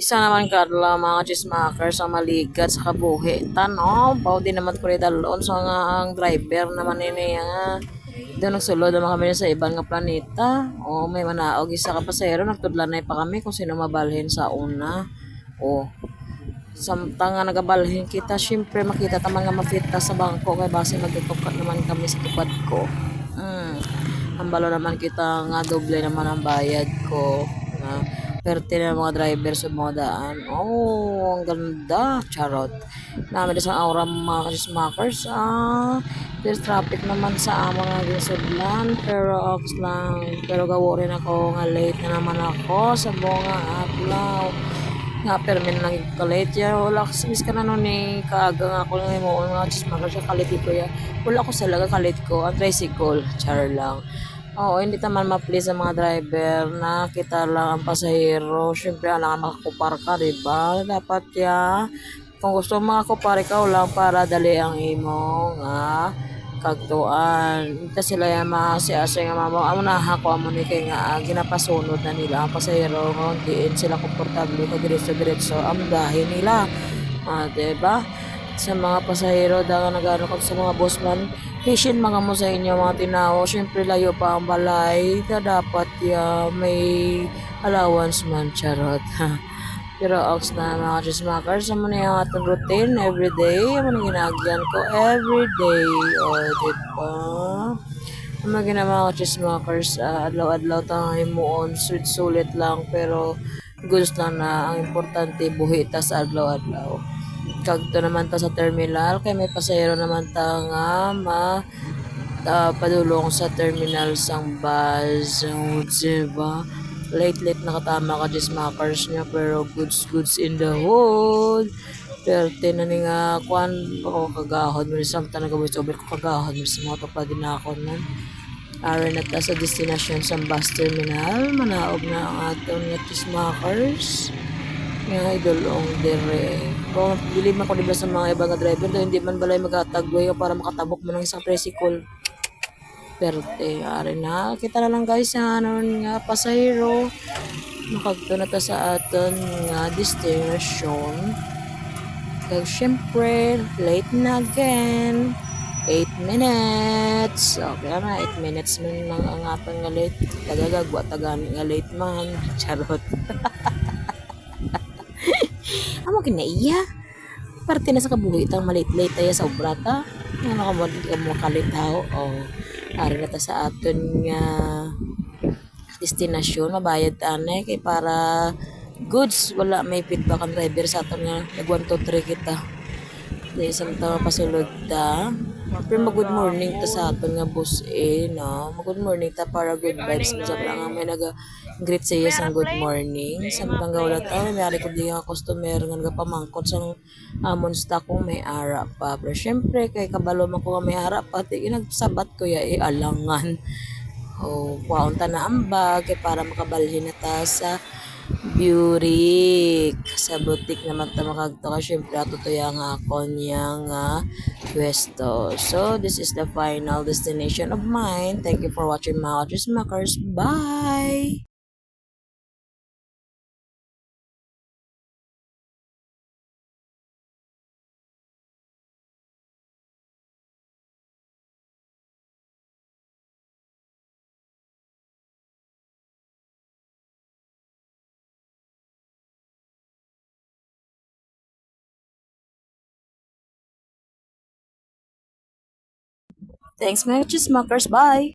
Isa naman kadla mga chismakers ang maligat sa kabuhi. Tanaw, pao din naman ko rin dalon. So nga ang driver naman nini nga. Doon nagsulod naman kami sa ibang nga planeta. O may manaog isa ka pasahero. Nagtudlanay pa kami kung sino mabalhin sa una. O samtang nga nagabalhin kita, syempre makita tamang nga mafita sa bangko. Kaya base magtutukat naman kami sa tupad ko. Hmm. Hambalo naman kita nga doble naman ang bayad ko. Perte na mga driver sa mga daan. Oh, ang ganda. Charot. Namin sa aura mga kasmakers. There's traffic naman sa mga gisudlan. Pero ox lang. Pero gawo rin ako nga late na naman ako sa bunga adlaw. Nga permin lang ka-late ya. Wala kasi mis ka na nun eh. Kaaga nga ako lang mo. Mga kasmakers sa kaliti ko ya. Wala ko salaga kalit ko. Ang tricycle. Char lang. Oo, hindi naman ma-please ang mga driver na kita lang ang pasahero. Siyempre, alam makakupar ka, diba? Dapat ya, kung gusto makakupar ikaw lang para dali ang imo nga kagtuan. Ito sila yung masiasay nga mamo. Amo na hako amo ni kay nga ginapasunod na nila ang pasahero. Kung diin sila komportable ka diretso-diretso ang dahi nila. Diba? Sa mga pasahero dahil nagano kag sa mga bossman patient mga mo sa inyo mga tinawo syempre layo pa ang balay na dapat ya may allowance man charot pero ox na mga chismakers sa mo na yung atong routine everyday mo na ginagyan ko everyday o diba ang mga ginawa ko chismakers adlaw-adlaw tayo himuon sulit lang pero goods lang na ang importante buhi ta sa adlaw-adlaw kagto naman ta sa terminal kay may pasahero naman ta nga padulong sa terminal sang bus diba late nakatama ka just makers niya pero goods in the hood pero tinani nga kwan ako kagahod mo samtang nag-voice over ko kagahod mo sa mga papadinakon man Ari na ta sa destination sa bus terminal manaog na ang atong nga chismakers nga idolong dire. Kung bilib man ko diba sa mga ibang driver do hindi man balay magatagway para makatabok mo ng isang tricycle. Perte ari na kita na lang guys nga ano nga pasahero makagto na ta sa aton nga destination. Kag syempre late na again. 8 minutes. Okay na 8 minutes man lang ang aton nga late. Tagagagwa tagani nga late man. Charot. Amo kinaiya. Parte na sa kabuhi tang malit-late tayo sa obrata. Ano ka mo di ka mo kalitaw o ari na ta sa aton nga destinasyon mabayad ane kay para goods wala may feedback ang driver sa aton nga nag 1 2 3 kita. Di samtang pasulod ta. Pero mag good morning ta sa aton nga boss no. Mag good morning ta para good vibes mo sa nga may greet sa iya sang good morning. Samtang gawla ta may ari ko di nga customer nga nagapamangkot sang amon stock kung may ara pa. Pero syempre kay kabalo man ko nga may ara pa di nagsabat ko ya alangan. Kwaon ta na ang bag kay para makabalhin na ta sa Beauty sa butik naman ta makagto ka syempre ato to yang ako niya nga pwesto. So this is the final destination of mine. Thank you for watching mga Makers. Bye! Thanks mga Makers. Bye!